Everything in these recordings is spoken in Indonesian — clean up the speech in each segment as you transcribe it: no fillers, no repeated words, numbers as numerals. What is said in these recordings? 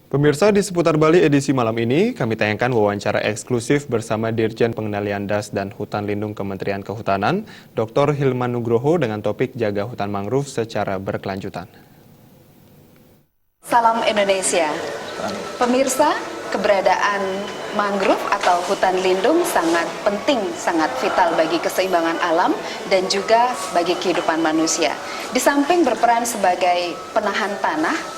Pemirsa, di seputar Bali edisi malam ini, kami tayangkan wawancara eksklusif bersama Dirjen Pengendalian Das dan Hutan Lindung Kementerian Kehutanan, Dr. Hilman Nugroho dengan topik jaga hutan mangrove secara berkelanjutan. Salam Indonesia. Pemirsa, keberadaan mangrove atau hutan lindung sangat penting, sangat vital bagi keseimbangan alam dan juga bagi kehidupan manusia. Di samping berperan sebagai penahan tanah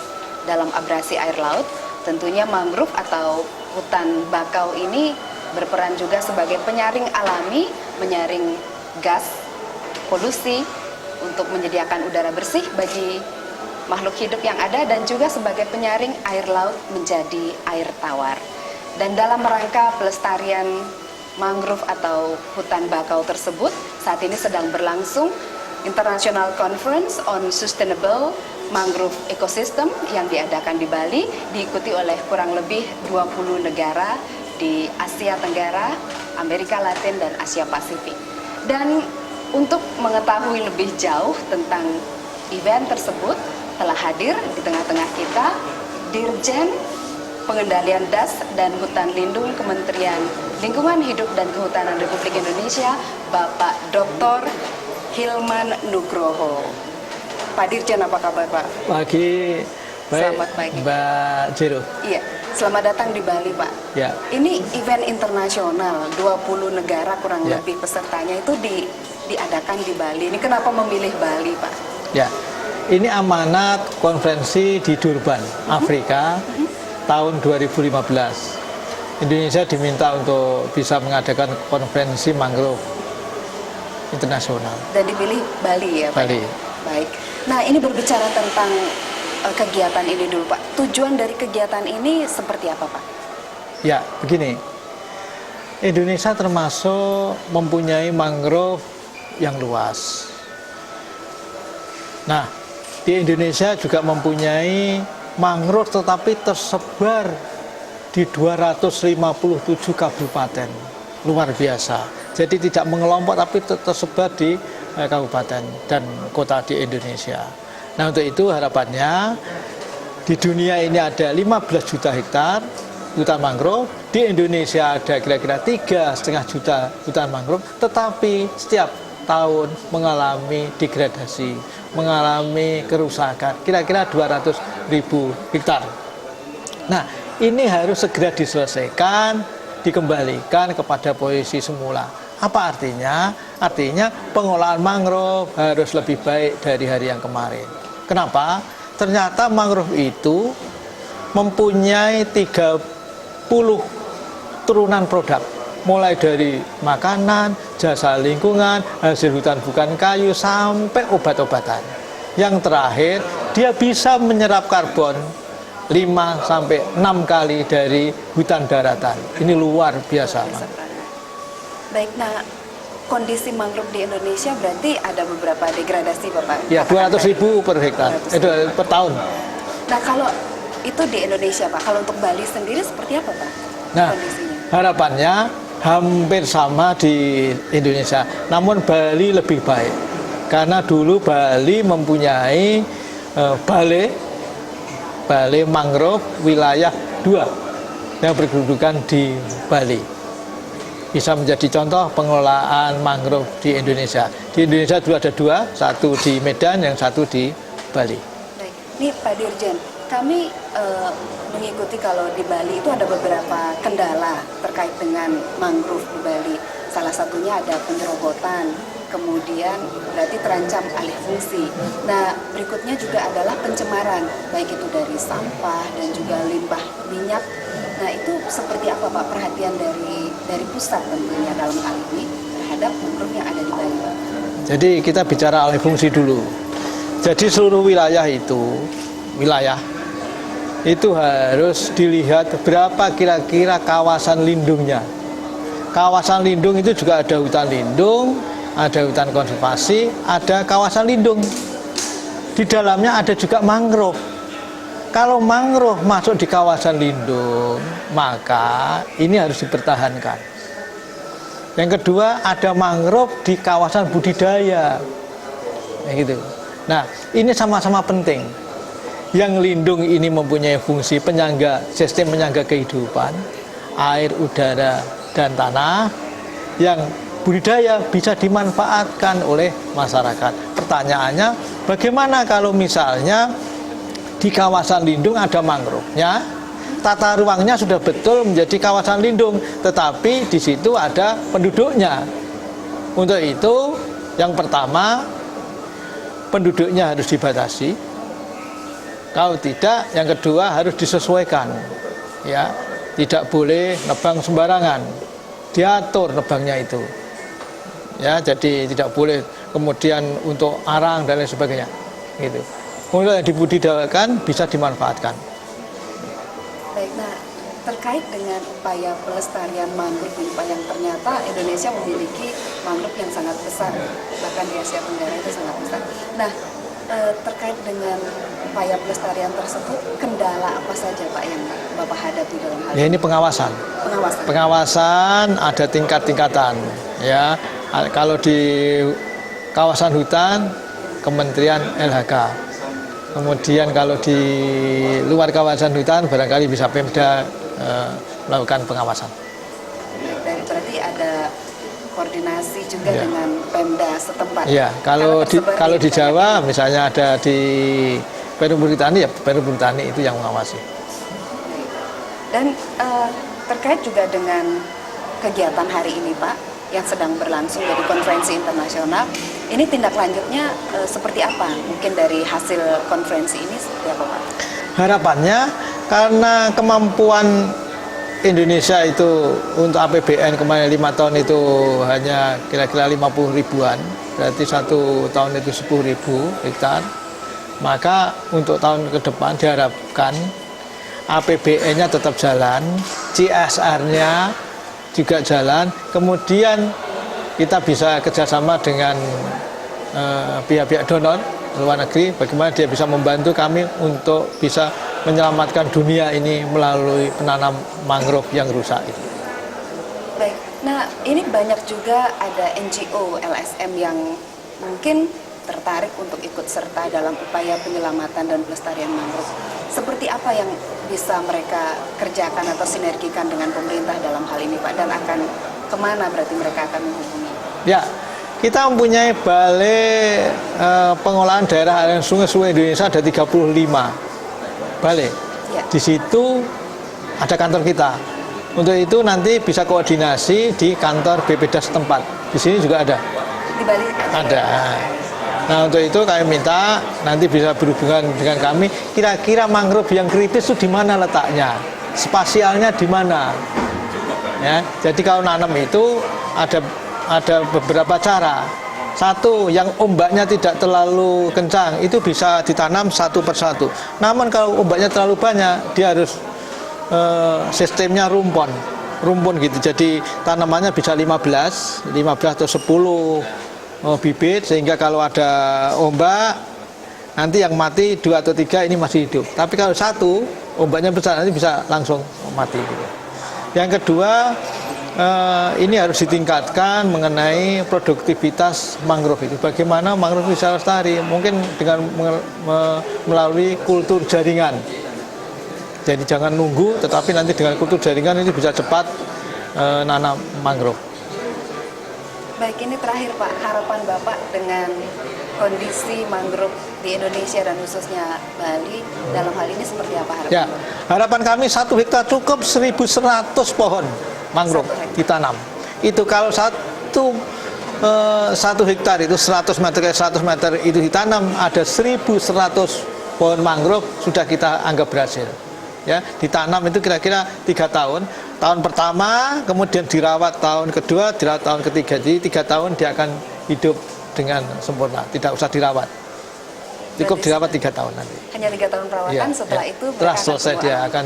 dalam abrasi air laut, tentunya mangrove atau hutan bakau ini berperan juga sebagai penyaring alami, menyaring gas, polusi, untuk menyediakan udara bersih bagi makhluk hidup yang ada dan juga sebagai penyaring air laut menjadi air tawar. Dan dalam rangka pelestarian mangrove atau hutan bakau tersebut, saat ini sedang berlangsung International Conference on Sustainable Mangrove Ecosystem yang diadakan di Bali, diikuti oleh kurang lebih 20 negara di Asia Tenggara, Amerika Latin, dan Asia Pasifik. Dan untuk mengetahui lebih jauh tentang event tersebut, telah hadir di tengah-tengah kita Dirjen Pengendalian Das dan Hutan Lindung Kementerian Lingkungan Hidup dan Kehutanan Republik Indonesia, Bapak Dr. Hilman Nugroho. Pak Dirjen, apa kabar Pak? Pagi, baik. Selamat pagi Mbak Jero. Iya, selamat datang di Bali Pak. Ya. Ini event internasional, 20 negara kurang Ya. lebih pesertanya itu diadakan di Bali. Ini kenapa memilih Bali Pak? Ya, ini amanat konferensi di Durban, Afrika, tahun 2015. Indonesia diminta untuk bisa mengadakan konferensi mangrove internasional. Dan dipilih Bali ya Pak? Bali. Baik. Nah, ini berbicara tentang kegiatan ini dulu Pak. Tujuan dari kegiatan ini seperti apa Pak? Ya, begini. Indonesia termasuk mempunyai mangrove yang luas. Nah, di Indonesia juga mempunyai mangrove tetapi tersebar di 257 kabupaten. Luar biasa. Jadi tidak mengelompok tapi tersebar di kabupaten dan kota di Indonesia. Nah, untuk itu harapannya di dunia ini ada 15 juta hektar hutan mangrove. Di Indonesia ada kira-kira 3,5 juta hutan mangrove, tetapi setiap tahun mengalami degradasi, mengalami kerusakan, kira-kira 200.000 hektar. Nah, ini harus segera diselesaikan, dikembalikan kepada posisi semula. Apa artinya? Artinya pengolahan mangrove harus lebih baik dari hari yang kemarin. Kenapa? Ternyata mangrove itu mempunyai 30 turunan produk. Mulai dari makanan, jasa lingkungan, hasil hutan bukan kayu, sampai obat-obatan. Yang terakhir, dia bisa menyerap karbon 5-6 kali dari hutan daratan. Ini luar biasa. Baik, nah kondisi mangrove di Indonesia berarti ada beberapa degradasi Bapak? Ya, 200.000 per hektar, per tahun. Nah, kalau itu di Indonesia Pak, kalau untuk Bali sendiri seperti apa Pak Nah, kondisinya? harapannya hampir sama di Indonesia, namun Bali lebih baik. Karena dulu Bali mempunyai balai mangrove wilayah 2 yang berkedudukan di Bali. Bisa menjadi contoh pengelolaan mangrove di Indonesia. Di Indonesia dulu ada 2, satu di Medan, yang satu di Bali. Baik, ini Pak Dirjen, kami mengikuti kalau di Bali itu ada beberapa kendala terkait dengan mangrove di Bali. Salah satunya ada penyerobotan, kemudian berarti terancam alih fungsi. Nah, berikutnya juga adalah pencemaran, baik itu dari sampah dan juga limbah minyak. Nah, itu seperti apa Pak perhatian dari pusat tentunya dalam hal ini terhadap mangrove yang ada di Bali Pak? Jadi kita bicara alih fungsi dulu. Jadi seluruh wilayah itu harus dilihat berapa kira-kira kawasan lindungnya. Kawasan lindung itu juga ada hutan lindung, ada hutan konservasi, ada kawasan lindung. Di dalamnya ada juga mangrove. Kalau mangrove masuk di kawasan lindung, maka ini harus dipertahankan. Yang kedua, ada mangrove di kawasan budidaya. Gitu. Nah, ini sama-sama penting. Yang lindung ini mempunyai fungsi penyangga, sistem penyangga kehidupan, air, udara, dan tanah, yang budidaya bisa dimanfaatkan oleh masyarakat. Pertanyaannya, bagaimana kalau misalnya di kawasan lindung ada mangrove-nya, tata ruangnya sudah betul menjadi kawasan lindung, tetapi di situ ada penduduknya. Untuk itu, yang pertama, penduduknya harus dibatasi. Kalau tidak, yang kedua harus disesuaikan. Ya, tidak boleh nebang sembarangan. Diatur nebangnya itu. Ya, jadi tidak boleh kemudian untuk arang dan lain sebagainya. Gitu. Untuk yang dibudidayakan bisa dimanfaatkan. Baik, nah terkait dengan upaya pelestarian mangrove ini Pak, yang ternyata Indonesia memiliki mangrove yang sangat besar, bahkan di Asia Tenggara itu sangat besar. Nah, terkait dengan upaya pelestarian tersebut, kendala apa saja Pak yang Bapak hadapi dalam hal Ya, ini pengawasan. pengawasan? Pengawasan ada tingkat-tingkatan. Ya, kalau di kawasan hutan, Kementerian LHK. Kemudian kalau di luar kawasan hutan, barangkali bisa Pemda melakukan pengawasan. Dan berarti ada koordinasi juga Ya. dengan Pemda setempat. Iya, kalau di Jawa misalnya ada di Perum Perhutani, ya Perum Perhutani itu yang mengawasi. Dan terkait juga dengan kegiatan hari ini Pak, yang sedang berlangsung dari konferensi internasional, ini tindak lanjutnya seperti apa? Mungkin dari hasil konferensi ini seperti apa Pak? Harapannya karena kemampuan Indonesia itu untuk APBN kemarin 5 tahun itu hanya kira-kira 50 ribuan, berarti 1 tahun itu 10.000 hektar. Maka untuk tahun ke depan diharapkan APBN-nya tetap jalan, CSR-nya juga jalan, kemudian kita bisa kerjasama dengan pihak-pihak donor luar negeri, bagaimana dia bisa membantu kami untuk bisa menyelamatkan dunia ini melalui penanam mangrove yang rusak itu. Baik, nah ini banyak juga ada NGO, LSM yang mungkin tertarik untuk ikut serta dalam upaya penyelamatan dan pelestarian mangrove. Seperti apa yang bisa mereka kerjakan atau sinergikan dengan pemerintah dalam hal ini Pak? Dan akan kemana berarti mereka akan menghubungi? Ya, kita mempunyai balai pengolahan daerah aliran sungai-sungai Indonesia ada 35 balai. Ya. Di situ ada kantor kita. Untuk itu nanti bisa koordinasi di kantor BPD setempat. Di sini juga ada. Di Bali Ada. Nah, untuk itu kami minta nanti bisa berhubungan dengan kami. Kira-kira mangrove yang kritis itu di mana letaknya? Spasialnya di mana? Ya, jadi kalau nanam itu ada beberapa cara. Satu, yang ombaknya tidak terlalu kencang, itu bisa ditanam satu persatu. Namun kalau ombaknya terlalu banyak, dia harus sistemnya rumpun gitu. Jadi tanamannya bisa 15 atau 10 bibit, sehingga kalau ada ombak, nanti yang mati 2 atau 3 ini masih hidup. Tapi kalau satu, ombaknya besar, nanti bisa langsung mati. Yang kedua, ini harus ditingkatkan mengenai produktivitas mangrove itu. Bagaimana mangrove bisa lestari? Mungkin dengan melalui kultur jaringan. Jadi jangan nunggu, tetapi nanti dengan kultur jaringan ini bisa cepat nanam mangrove. Baik, ini terakhir Pak, harapan Bapak dengan kondisi mangrove di Indonesia dan khususnya Bali dalam hal ini seperti apa harapan Ya, Bapak? harapan kami 1 hektar cukup 1.100 pohon mangrove 1 hektar. ditanam. Itu kalau satu hektar itu 100 meter ke 100 meter itu ditanam, ada 1.100 pohon mangrove, sudah kita anggap berhasil. Ya, ditanam itu kira-kira 3 tahun. Tahun pertama, kemudian dirawat tahun kedua, dirawat tahun ketiga. Jadi 3 tahun dia akan hidup dengan sempurna, tidak usah dirawat. Cukup dirawat 3 tahun nanti. Hanya 3 tahun perawatan, setelah itu setelah mereka selesai akan dia keluar. akan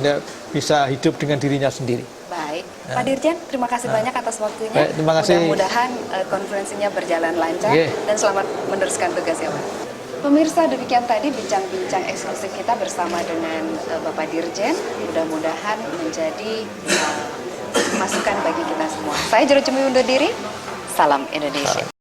bisa hidup dengan dirinya sendiri. Baik, Pak Dirjen, terima kasih banyak atas waktunya. Baik, terima kasih. Mudah-mudahan konferensinya berjalan lancar Iya. dan selamat meneruskan tugas ya Pak. Pemirsa, demikian tadi bincang-bincang eksklusif kita bersama dengan Bapak Dirjen. Mudah-mudahan menjadi masukan bagi kita semua. Saya Jero Cumi undur diri. Salam Indonesia.